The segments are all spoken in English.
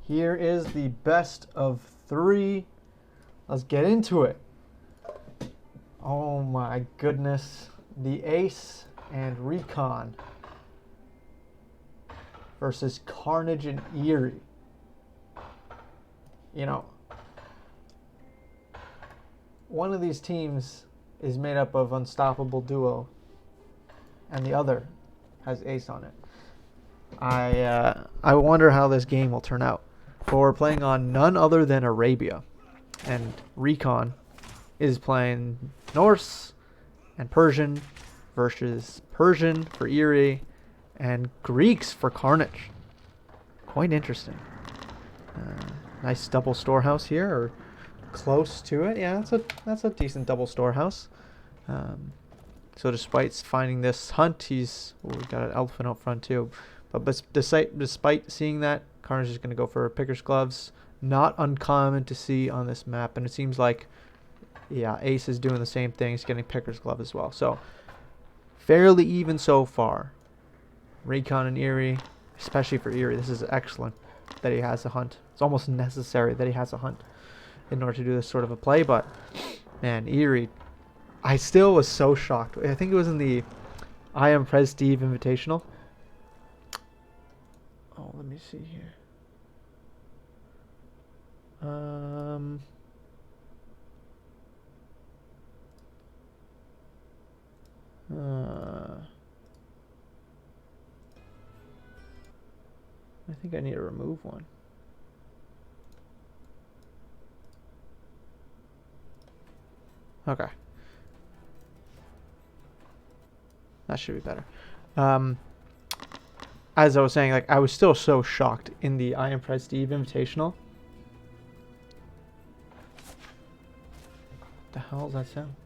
Here is the best of 3. Let's get into it. Oh my goodness. TheAce and Recon versus Carnage and Eery. You know, one of these teams is made up of Unstoppable Duo and the other has Ace on it. I wonder how this game will turn out. But we're playing on none other than Arabia, and Recon is playing Norse and Persian versus Persian for Eery and Greeks for Carnage. Quite interesting. Nice double storehouse here, or close to it. Yeah, that's a decent double storehouse. So despite finding this hunt, we got an elephant out front too. But despite seeing that, Carnage is going to go for Picker's Gloves. Not uncommon to see on this map, and it seems like, yeah, Ace is doing the same thing. He's getting Picker's Glove as well. So fairly even so far. Recon and Eery, especially for Eery, this is excellent that he has a hunt. It's almost necessary that he has a hunt in order to do this sort of a play. But man, Eery, I still was so shocked. I think it was in the I Am Prestige Invitational. Oh, let me see here. I think I need to remove one. Okay. That should be better. As I was saying, like, I was still so shocked in the I Am Prestige Invitational. What the hell is that sound?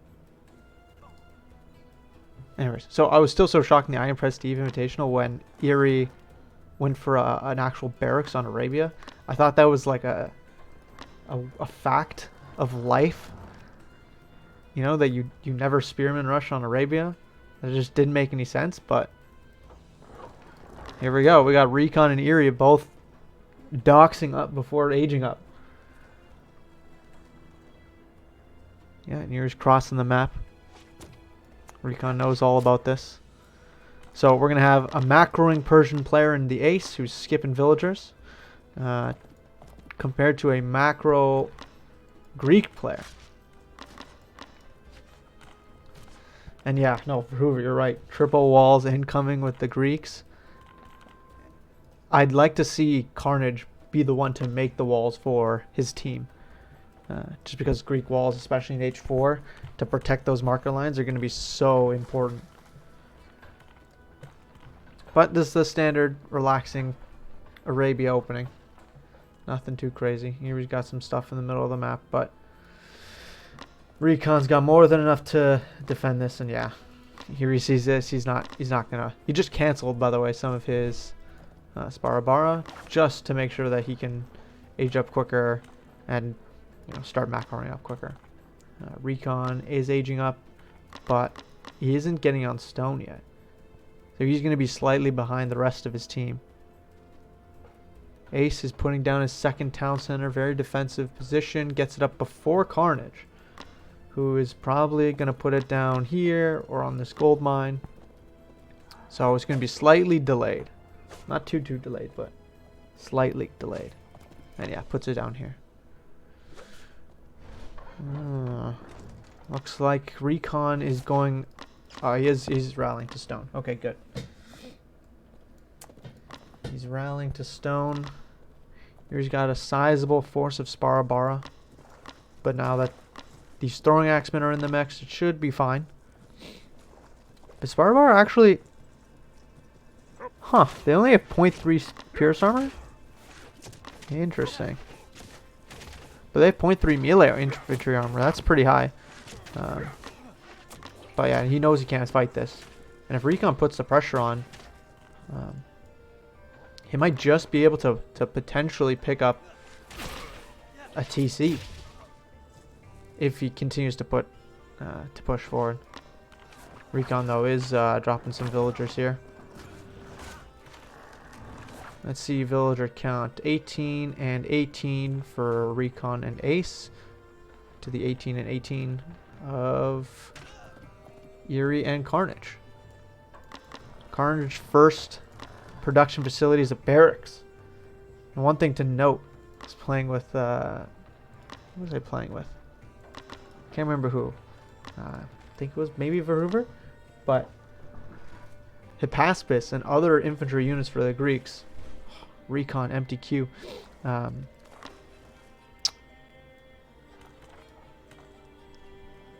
Anyways, so I was still so shocked in the I Am Prestige Invitational when Eery went for an actual barracks on Arabia. I thought that was like a fact of life. You know, that you never spearman rush on Arabia. It just didn't make any sense, but here we go. We got Recon and Eery both doxing up before aging up. Yeah, and Eery's crossing the map. Recon knows all about this. So we're going to have a macroing Persian player in TheAce who's skipping villagers, compared to a macro Greek player. And yeah, no, Hoover, you're right. Triple walls incoming with the Greeks. I'd like to see Carnage be the one to make the walls for his team. Just because Greek walls, especially in H4, to protect those marker lines are going to be so important. But this is the standard relaxing Arabia opening. Nothing too crazy. Here we've got some stuff in the middle of the map, but Recon's got more than enough to defend this, and yeah, here he sees this. He's not gonna. He just canceled, by the way, some of his Sparabara just to make sure that he can age up quicker and, you know, start macroing up quicker. Recon is aging up, but he isn't getting on stone yet, so he's gonna be slightly behind the rest of his team. Ace is putting down his second town center, very defensive position, gets it up before Carnage, who is probably going to put it down here or on this gold mine. So it's going to be slightly delayed. Not too delayed, but slightly delayed. And yeah, puts it down here. Looks like Recon is going... he's rallying to stone. Okay, good. He's rallying to stone. Here's got a sizable force of Sparabara. But now that these throwing axemen are in the mix, it should be fine. But Sparabara actually... Huh, they only have 0.3 pierce armor? Interesting. But they have 0.3 melee infantry armor. That's pretty high. But yeah, he knows he can't fight this. And if Recon puts the pressure on, he might just be able to potentially pick up a TC if he continues to push forward. Recon though is dropping some villagers here. Let's see, villager count. 18 and 18 for Recon and Ace. To the 18 and 18 of Eery and Carnage. Carnage first production facility is a barracks. And one thing to note is playing with, who was I playing with? Can't remember who. I think it was maybe Varuver, but Hippaspis and other infantry units for the Greeks. Recon, empty queue. The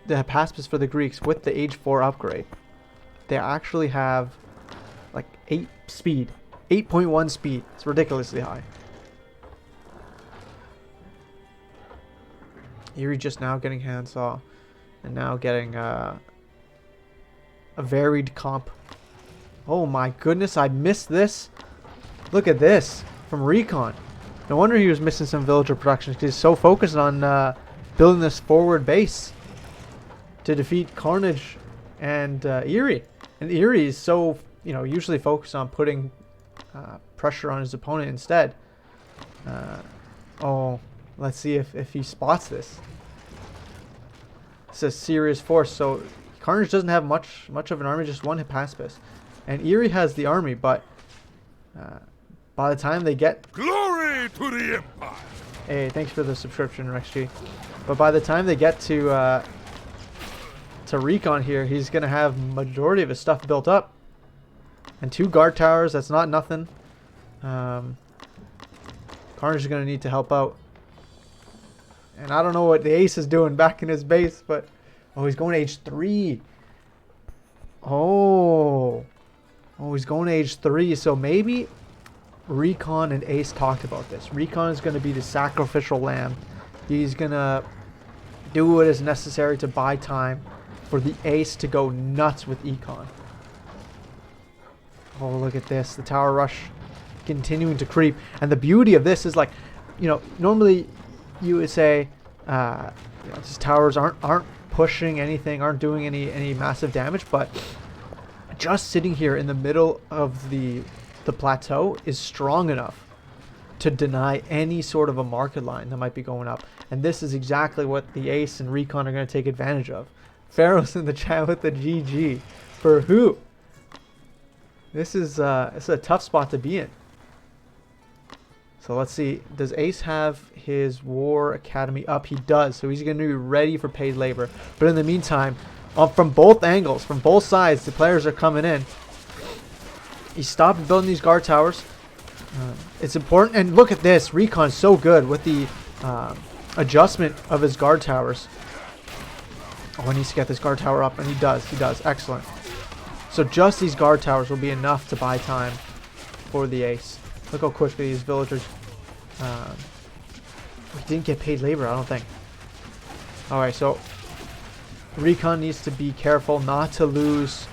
Hippaspis for the Greeks with the Age 4 upgrade, they actually have like 8 speed, 8.1 speed. It's ridiculously high. Eery just now getting handsaw, and now getting a varied comp. Oh my goodness, I missed this. Look at this from Recon. No wonder he was missing some villager productions, because he's so focused on building this forward base to defeat Carnage and Eery. And Eery is so, usually focused on putting pressure on his opponent instead. Oh, let's see if he spots this. It's a serious force. So Carnage doesn't have much of an army, just one Hippaspis. And Eery has the army, but by the time they get... Glory to the Empire! Hey, thanks for the subscription, RexG. But by the time they get to Recon here, he's going to have majority of his stuff built up. And 2 guard towers, that's not nothing. Carnage is going to need to help out. And I don't know what the Ace is doing back in his base, but... Oh, he's going to Age 3. Oh, he's going to Age 3, so maybe Recon and Ace talked about this. Recon is going to be the sacrificial lamb. He's going to do what is necessary to buy time for the Ace to go nuts with Econ. Oh, look at this. The tower rush continuing to creep. And the beauty of this is, like, normally you would say these towers aren't pushing anything, aren't doing any massive damage, but just sitting here in the middle of the plateau is strong enough to deny any sort of a market line that might be going up. And this is exactly what the Ace and Recon are going to take advantage of. Pharaoh's in the chat with the GG. For who? This is it's a tough spot to be in. So let's see. Does Ace have his War Academy up? He does. So he's going to be ready for paid labor. But in the meantime, from both angles, from both sides, the players are coming in. He stopped building these guard towers. It's important. And look at this. Recon's so good with the adjustment of his guard towers. Oh, he needs to get this guard tower up. And he does. He does. Excellent. So just these guard towers will be enough to buy time for the Ace. Look how quickly these villagers... didn't get paid labor, I don't think. Alright, so... Recon needs to be careful not to lose...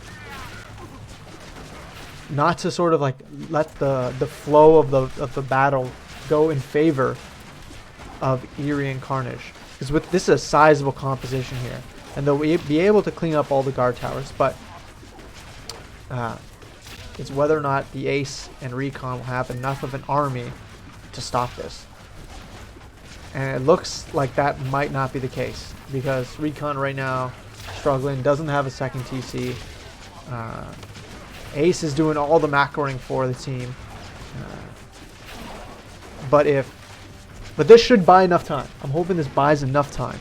Not to sort of like let the flow of the battle go in favor of Eery and Carnage. Because with this is a sizable composition here. And they'll be able to clean up all the guard towers, but... it's whether or not the Ace and Recon will have enough of an army to stop this. And it looks like that might not be the case, because Recon right now struggling, doesn't have a second TC. Ace is doing all the macroing for the team. But this should buy enough time. I'm hoping this buys enough time.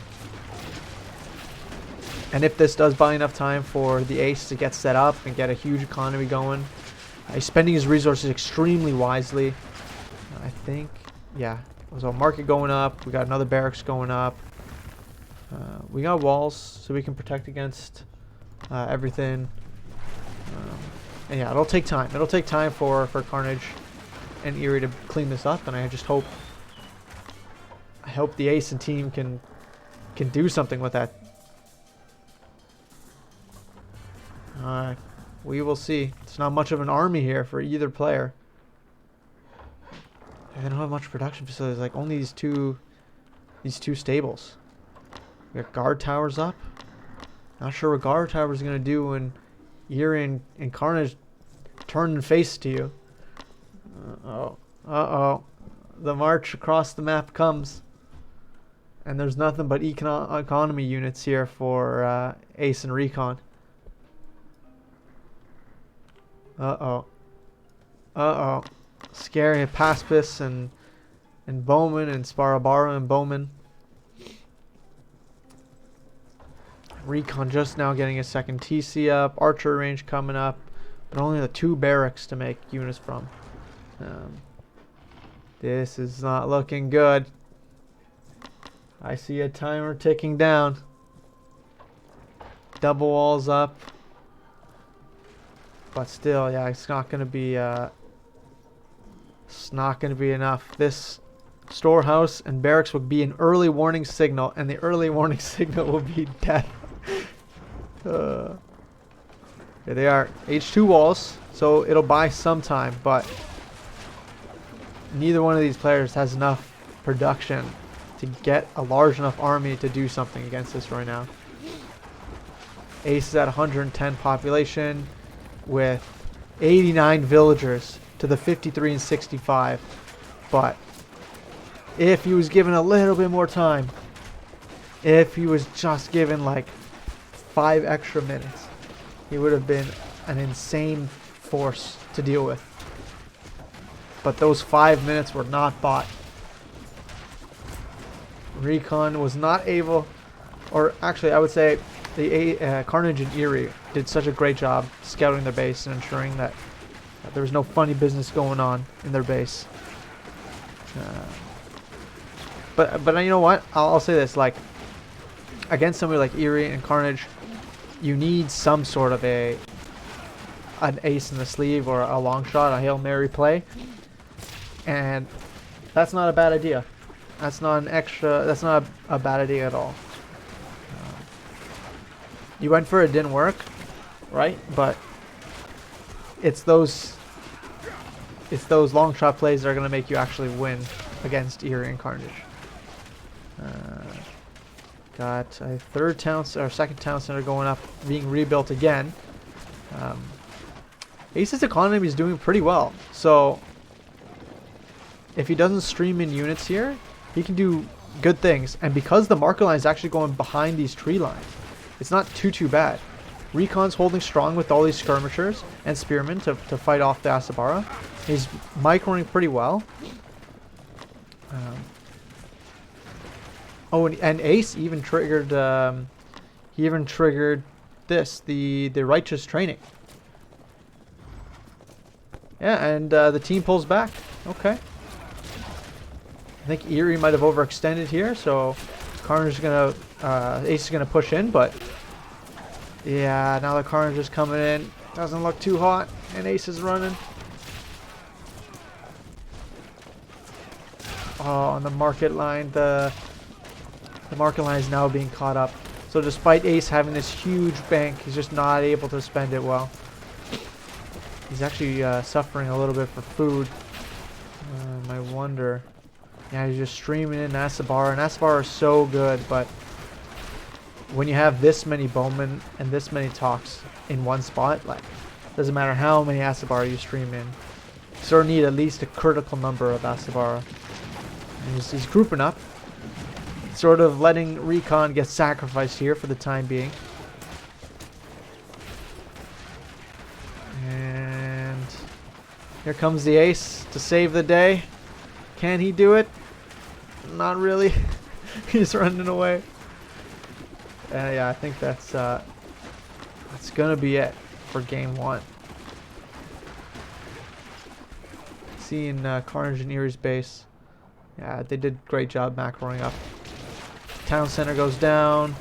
And if this does buy enough time for the Ace to get set up and get a huge economy going, he's spending his resources extremely wisely. I think, yeah. So market going up. We got another barracks going up. We got walls so we can protect against everything. And yeah, it'll take time. It'll take time for Carnage and Eery to clean this up, and I just hope the Ace and team can do something with that. Alright, we will see. It's not much of an army here for either player. They don't have much production facilities, like only these two stables. We got guard towers up. Not sure what guard towers are gonna do when Eery and Carnage turn and face to you. Uh-oh. Uh-oh. The march across the map comes. And there's nothing but economy units here for Ace and Recon. Uh-oh. Uh-oh. Scary. Paspis and Bowman and Sparabara and Bowman. Recon just now getting a second TC up. Archer range coming up. But only the 2 barracks to make units from. This is not looking good. I see a timer ticking down. Double walls up. But still, yeah, it's not going to be enough. This storehouse and barracks will be an early warning signal, and the early warning signal will be death. Here they are. H2 walls, so it'll buy some time, but neither one of these players has enough production to get a large enough army to do something against this right now. Ace is at 110 population with 89 villagers to the 53 and 65. But if he was given a little bit more time, if he was just given like 5 extra minutes, he would have been an insane force to deal with. But those 5 minutes were not bought. Recon was not able, or actually I would say the Carnage and Eery did such a great job scouting their base and ensuring that there was no funny business going on in their base. But you know what? I'll say this, like, against somebody like Eery and Carnage, you need some sort of an ace in the sleeve or a long shot, a Hail Mary play. And that's not a bad idea. That's not a bad idea at all. You went for it, didn't work, right? But it's those long shot plays that are going to make you actually win against Eery and Carnage. Got a second town center going up, being rebuilt again. Ace's economy is doing pretty well, so if he doesn't stream in units here, he can do good things. And because the marker line is actually going behind these tree lines, it's not too bad. Recon's holding strong with all these skirmishers and spearmen to fight off the Asabara. He's microing pretty well. Oh, and Ace even triggered. He even triggered this, the righteous training. Yeah, and the team pulls back. Okay. I think Eery might have overextended here, so Carnage is gonna, Ace is gonna push in, but yeah, now the Carnage is coming in. Doesn't look too hot, and Ace is running. Oh, on the market line, the market line is now being caught up. So despite Ace having this huge bank, he's just not able to spend it well. He's actually suffering a little bit for food. I wonder. Yeah, he's just streaming in Asabara, and Asabara is so good, but when you have this many bowmen and this many talks in one spot, like, doesn't matter how many Asabara you stream in, you sort of need at least a critical number of Asabara. And he's grouping up, sort of letting Recon get sacrificed here for the time being. And here comes the Ace to save the day. Can he do it? Not really. He's running away. Yeah, I think that's gonna be it for game 1. Seeing Carnage and Eery's base. Yeah, they did a great job macroing up. Town center goes down.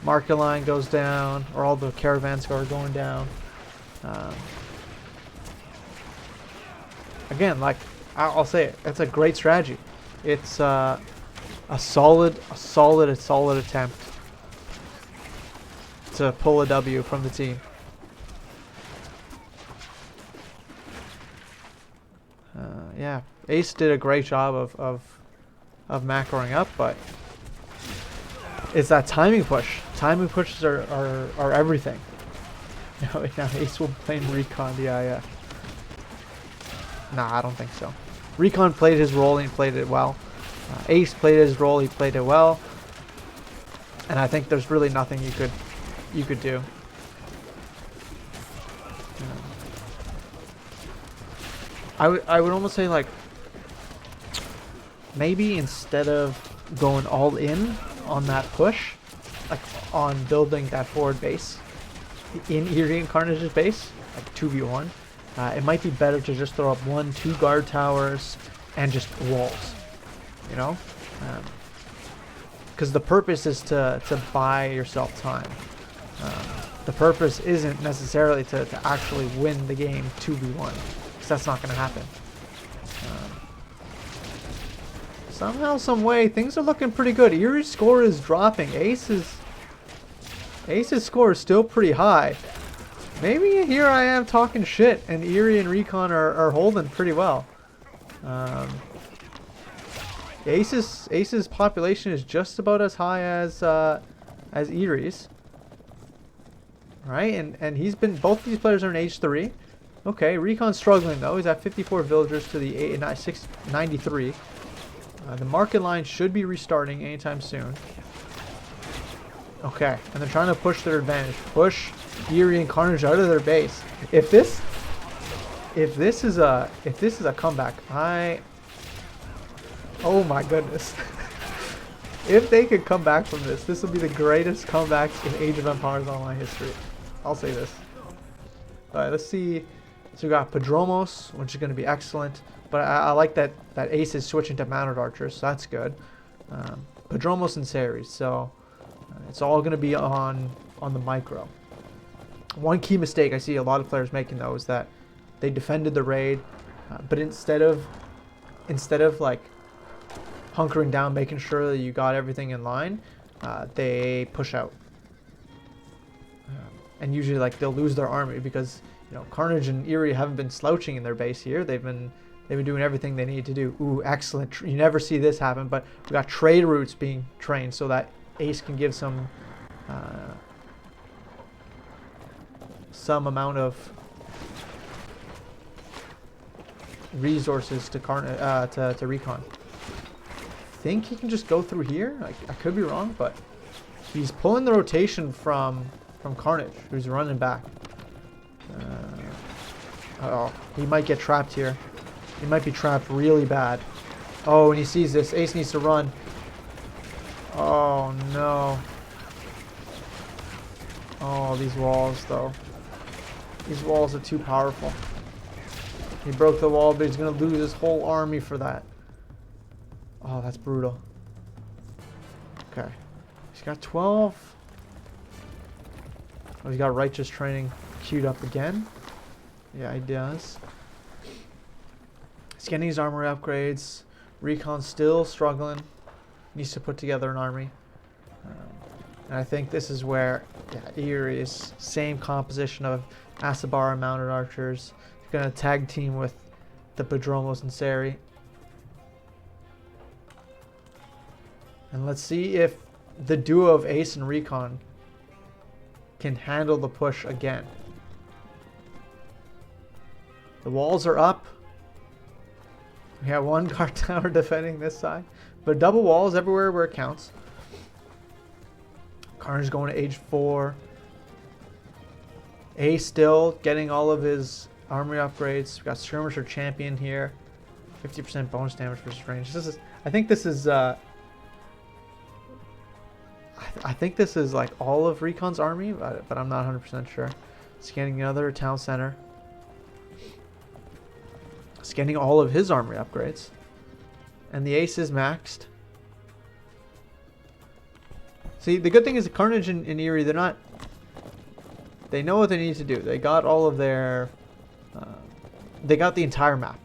Market line goes down. Or all the caravans are going down. Again, like, I'll say it. It's a great strategy. It's a solid attempt to pull a W from the team. Yeah, Ace did a great job of macroing up, but it's that timing push. Timing pushes are everything. Now Ace will blame Recon DIF. Nah, I don't think so. Recon played his role and he played it well. Ace played his role, he played it well. And I think there's really nothing you could do. I would almost say, like, maybe instead of going all in on that push, like on building that forward base in Eery and Carnage's base, like 2v1, it might be better to just throw up 1-2 guard towers and just walls, you know? Because the purpose is to buy yourself time. The purpose isn't necessarily to actually win the game 2v1, because that's not going to happen. Somehow, some way, things are looking pretty good. Eerie's score is dropping. Ace's score is still pretty high. Maybe here I am talking shit, and Eery and Recon are holding pretty well. Ace's population is just about as high as Eerie's, right? And he's been, both these players are in age 3. Okay, Recon's struggling though. He's at 54 villagers to the 93. The market line should be restarting anytime soon. Okay, and they're trying to push their advantage. Push Eery and Carnage out of their base. If this is a comeback, oh my goodness. If they could come back from this, this will be the greatest comeback in Age of Empires Online history. I'll say this. Alright, let's see. So we got Padromos, which is going to be excellent. But I like that Ace is switching to mounted archers, so that's good. Padromos and Eery, so it's all going to be on the micro. One key mistake I see a lot of players making though is that they defended the raid, but instead of like hunkering down, making sure that you got everything in line, they push out. And usually, like, they'll lose their army because, you know, Carnage and Eery haven't been slouching in their base here. They've been doing everything they need to do. Ooh, excellent. You never see this happen, but we got trade routes being trained so that Ace can give some amount of resources to Recon. I think he can just go through here. I could be wrong, but he's pulling the rotation from Carnage, who's running back. Uh-oh, he might get trapped here. He might be trapped really bad. Oh, and he sees this. Ace needs to run. Oh, no. Oh, these walls, though. These walls are too powerful. He broke the wall, but he's going to lose his whole army for that. Oh, that's brutal. Okay. He's got 12. Oh, he's got Righteous Training queued up again. Yeah, he does. He's getting his armory upgrades. Recon's still struggling. Needs to put together an army. And I think this is where Eery is same composition of Asabara mounted archers. He's going to tag team with the Padromos and Eery. And let's see if the duo of Ace and Recon can handle the push again. The walls are up. We have one guard tower defending this side. But double walls everywhere where it counts. Carnage going to age 4. Ace still getting all of his armory upgrades. We got Skirmisher Champion here. 50% bonus damage versus range. I think this is like all of Recon's army, but I'm not 100% sure. Scanning another town center. Scanning all of his armory upgrades. And the Ace is maxed. See, the good thing is that Carnage and Eery, they're not... They know what they need to do. They got all of their... they got the entire map.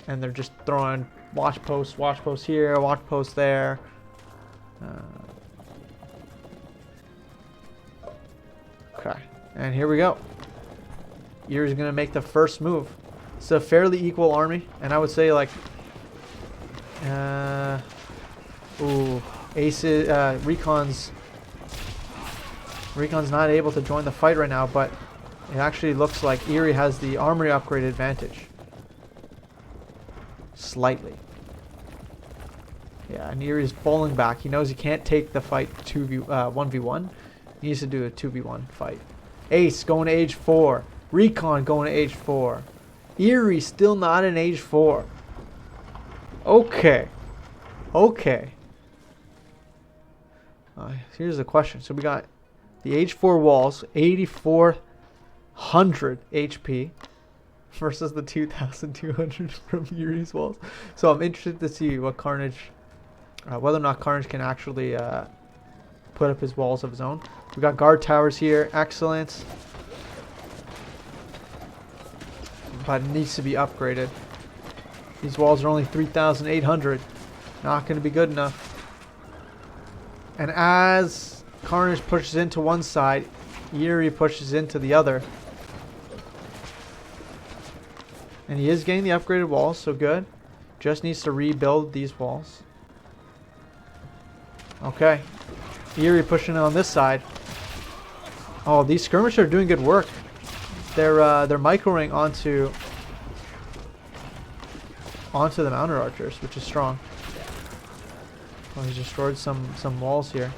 And they're just throwing watch post here, watch post there. Okay, and here we go. Eery's gonna make the first move. It's a fairly equal army, and I would say like, Recon's not able to join the fight right now, but it actually looks like Eery has the armory upgrade advantage. slightly. Yeah, and Eery's falling back. He knows he can't take the fight 1v1. He needs to do a 2v1 fight. Ace going to age 4. Recon going to age 4. Eery still not in age 4. Okay. Okay. Here's the question. So we got the age 4 walls, 8,400 HP versus the 2,200 from Eery's walls. So I'm interested to see what Carnage, whether or not Carnage can actually put up his walls of his own. We got guard towers here. Excellent. But it needs to be upgraded. These walls are only 3,800. Not going to be good enough. And as Carnage pushes into one side, Eery pushes into the other. And he is getting the upgraded walls, so good. Just needs to rebuild these walls. Okay. Eery pushing on this side. Oh, these skirmishers are doing good work. They're microing onto the mounted archers, which is strong. Oh, he's destroyed some walls here.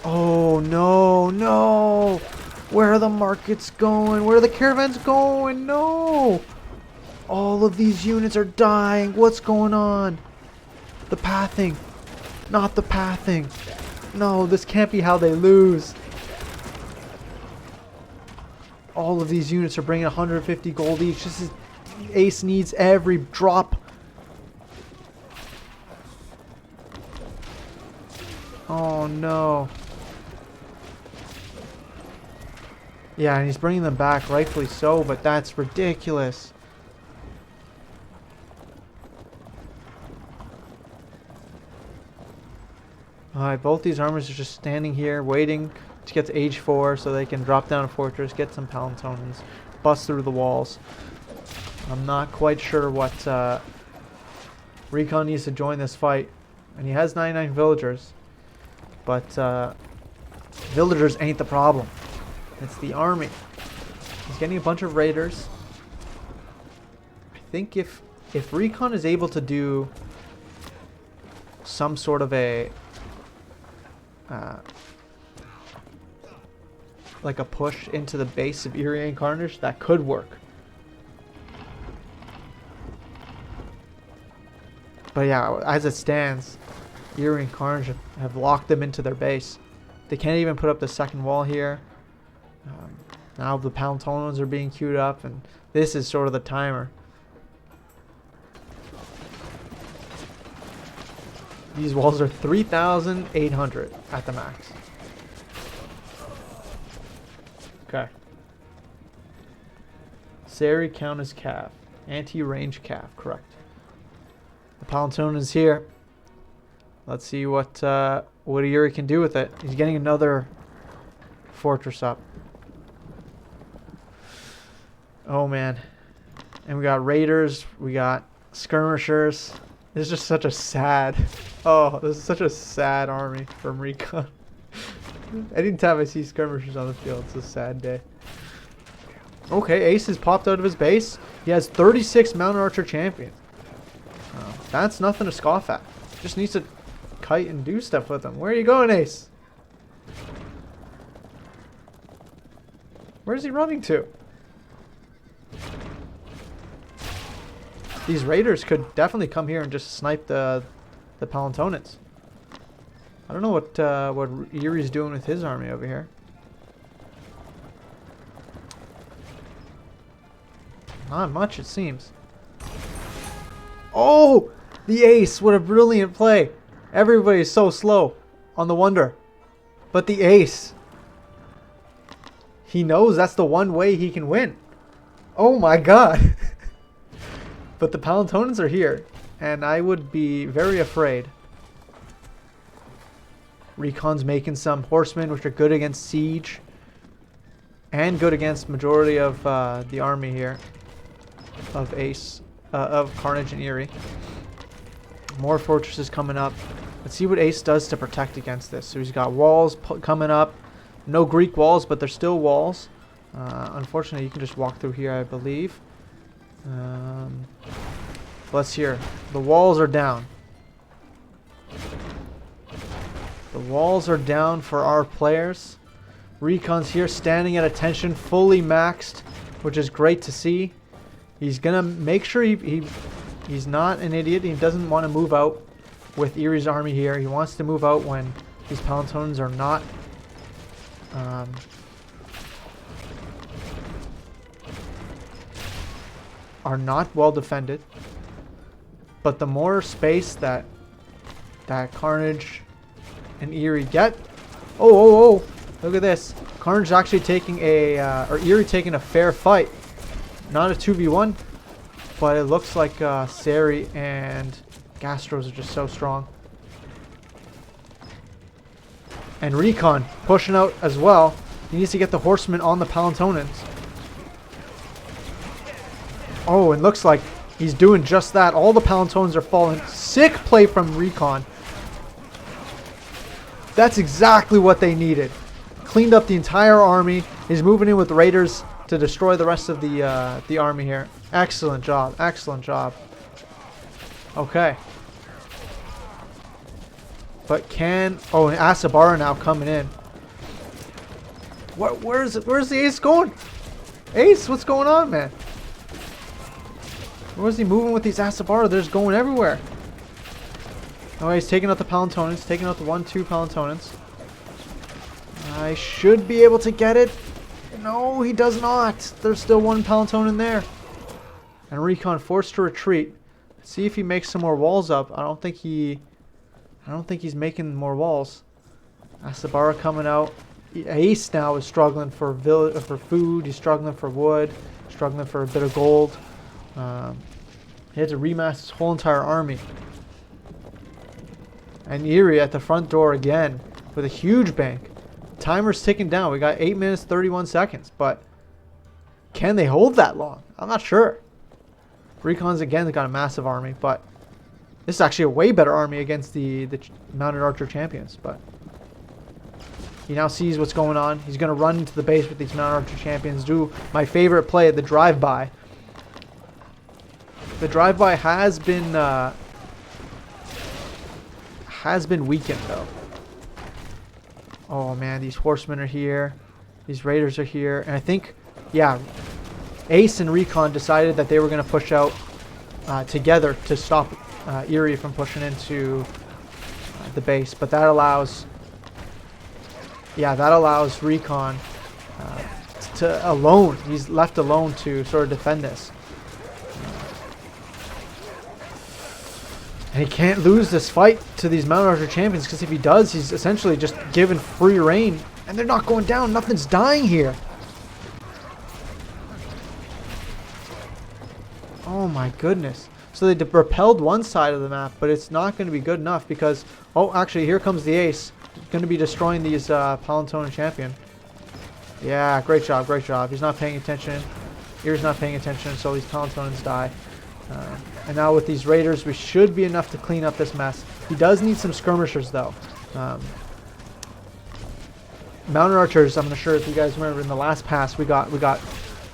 Oh no, no! Where are the markets going? Where are the caravans going? No! All of these units are dying. What's going on? The pathing. Not the pathing. No, this can't be how they lose. All of these units are bringing 150 gold each. This is... Ace needs every drop. Oh no. Yeah, and he's bringing them back, rightfully so, but that's ridiculous. Alright, both these armors are just standing here waiting to get to age 4 so they can drop down a fortress, get some palantonans, bust through the walls. I'm not quite sure what Recon needs to join this fight. And he has 99 villagers. But villagers ain't the problem. It's the army. He's getting a bunch of raiders. I think if Recon is able to do some sort of a like a push into the base of Eery and Carnage, that could work. But yeah, as it stands, Eery and Carnage have locked them into their base. They can't even put up the second wall here. Now the palantonans are being queued up, and this is sort of the timer. These walls are 3,800 at the max. Okay. Sari count as cav. Anti-range cav, correct. The palantonan is here. Let's see what Eery can do with it. He's getting another fortress up. Oh man. And we got raiders, we got skirmishers. This is just such a sad... Oh, this is such a sad army from Recon. Anytime I see skirmishers on the field, it's a sad day. Okay, Ace has popped out of his base. He has 36 mounted archer champions. That's nothing to scoff at. Just needs to kite and do stuff with them. Where are you going, Ace? Where's he running to? These raiders could definitely come here and just snipe the palantonans. I don't know what Eery's doing with his army over here. Not much, it seems. Oh! The ace! What a brilliant play! Everybody's so slow on the wonder. But the ace... He knows that's the one way he can win. Oh my god! But the palantonans are here. And I would be very afraid. Recon's making some horsemen, which are good against siege. And good against majority of the army here. Of Ace. Of Carnage and Eery. More fortresses coming up. Let's see what Ace does to protect against this. So he's got walls coming up. No Greek walls, but they're still walls. Unfortunately, you can just walk through here, I believe. Let's hear. The walls are down. The walls are down for our players. Recon's here standing at attention, fully maxed, which is great to see. He's gonna make sure he's not an idiot. He doesn't want to move out with Eery's army here. He wants to move out when these Palantones are not well defended. But the more space that Carnage and Eery get, oh! Look at this. Carnage actually taking or Eery taking a fair fight. Not a 2v1, but it looks like Sari and Gastros are just so strong. And Recon pushing out as well. He needs to get the horsemen on the Palantonans. Oh, it looks like he's doing just that. All the Palantones are falling. Sick play from Recon. That's exactly what they needed. Cleaned up the entire army. He's moving in with raiders to destroy the rest of the army here. Excellent job. Excellent job. Okay. But oh, and Asabara now coming in. Where's the Ace going? Ace, what's going on, man? Where's he moving with these Asabara? They're just going everywhere. Oh, he's taking out the Palantonans. Taking out the 1-2 Palantonans. I should be able to get it. No, he does not. There's still one Palantonen there. And Recon forced to retreat. See if he makes some more walls up. I don't think he's making more walls. Asabara coming out. Ace now is struggling for food. He's struggling for wood. Struggling for a bit of gold. He had to remass his whole entire army. And Eery at the front door again with a huge bank. Timer's ticking down. We got 8 minutes 31 seconds, but can they hold that long? I'm not sure. Recon's again got a massive army, but this is actually a way better army against the Mounted Archer champions. But he now sees what's going on. He's going to run into the base with these Mounted Archer champions. Do my favorite play at the drive-by. The drive-by has been weakened though. Oh man, these horsemen are here. These raiders are here. And I think, yeah, Ace and Recon decided that they were going to push out together to stop Eery from pushing into the base. But that allows, Recon to alone. He's left alone to sort of defend this. And he can't lose this fight to these Mounted Archer champions, because if he does, he's essentially just given free reign. And they're not going down. Nothing's dying here. Oh my goodness. So they repelled one side of the map, but it's not going to be good enough because... Oh, actually, here comes the Ace. Going to be destroying these Palantonen champion. Yeah, great job, great job. He's not paying attention. Eery's not paying attention, so these Palantonens die. And now with these raiders, we should be enough to clean up this mess. He does need some skirmishers, though. Mounted Archers, I'm not sure if you guys remember, in the last pass, we got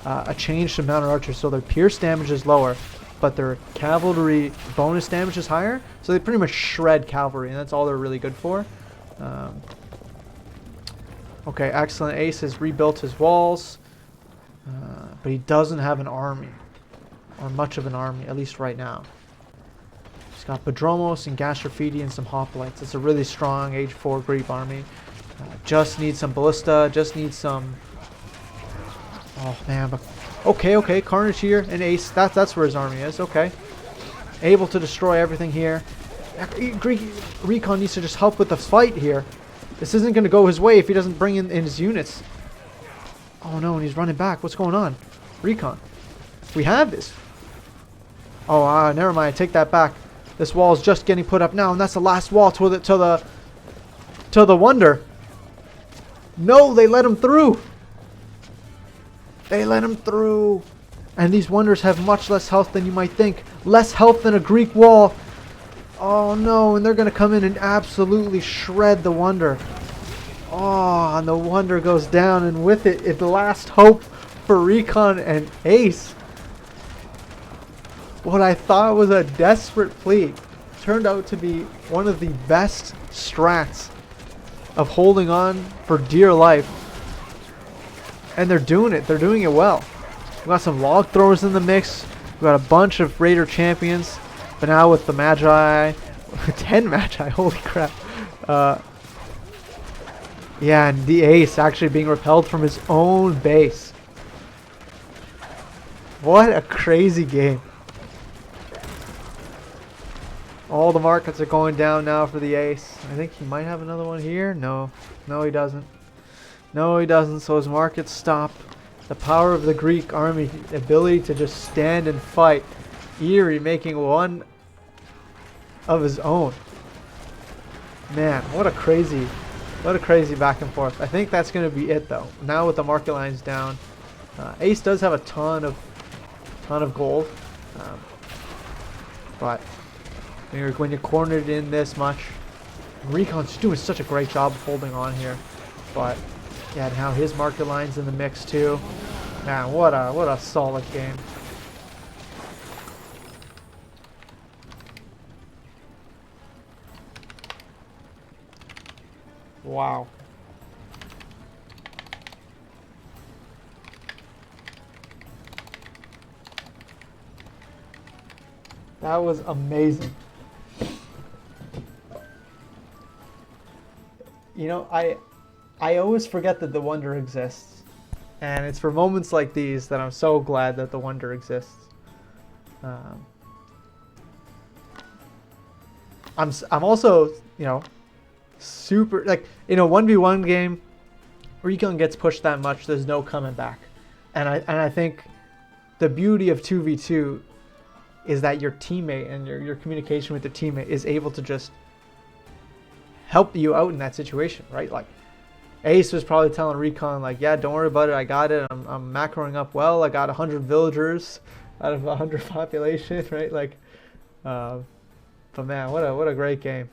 a change to Mounted Archers. So their pierce damage is lower, but their cavalry bonus damage is higher. So they pretty much shred cavalry, and that's all they're really good for. Okay, excellent. Ace has rebuilt his walls, but he doesn't have an army. Or much of an army, at least right now. He's got Bodromos and Gastrofidi and some Hoplites. It's a really strong Age 4 Greek army. Just needs some Ballista, just needs some... Oh man, but... Okay, Carnage here and Ace. That's where his army is, okay. Able to destroy everything here. Recon needs to just help with the fight here. This isn't going to go his way if he doesn't bring in his units. Oh no, and he's running back. What's going on? Recon. We have this. Oh, never mind. I take that back. This wall is just getting put up now, and that's the last wall to the Wonder. No, they let him through. They let him through. And these Wonders have much less health than you might think. Less health than a Greek wall. Oh no, and they're going to come in and absolutely shred the Wonder. Oh, and the Wonder goes down, and with it, it's the last hope for Recon and Ace. what I thought was a desperate plea turned out to be one of the best strats of holding on for dear life. And they're doing it. They're doing it well. We got some log throwers in the mix. We got a bunch of Raider champions. But now with the Magi, 10 Magi, holy crap. Yeah, and the Ace actually being repelled from his own base. What a crazy game. All the markets are going down now for the Ace. I think he might have another one here. No, he doesn't. No, he doesn't. So his markets stopped. The power of the Greek army, ability to just stand and fight. Eery making one of his own. Man, what a crazy back and forth. I think that's going to be it though. Now with the market lines down, Ace does have a ton of gold, but when you're cornered in this much, Recon's doing such a great job of holding on here. But yeah, now his market line's in the mix too. Man, what a solid game. Wow. That was amazing. You know, I always forget that the wonder exists. And it's for moments like these that I'm so glad that the wonder exists. I'm also, you know, super, like, in a 1v1 game, Recon gets pushed that much, there's no coming back. And I think the beauty of 2v2 is that your teammate and your communication with the teammate is able to just help you out in that situation, right? Like, Ace was probably telling Recon, like, yeah, don't worry about it, I got it, I'm macroing up well, I got 100 villagers out of 100 population, right? Like, but man, what a great game.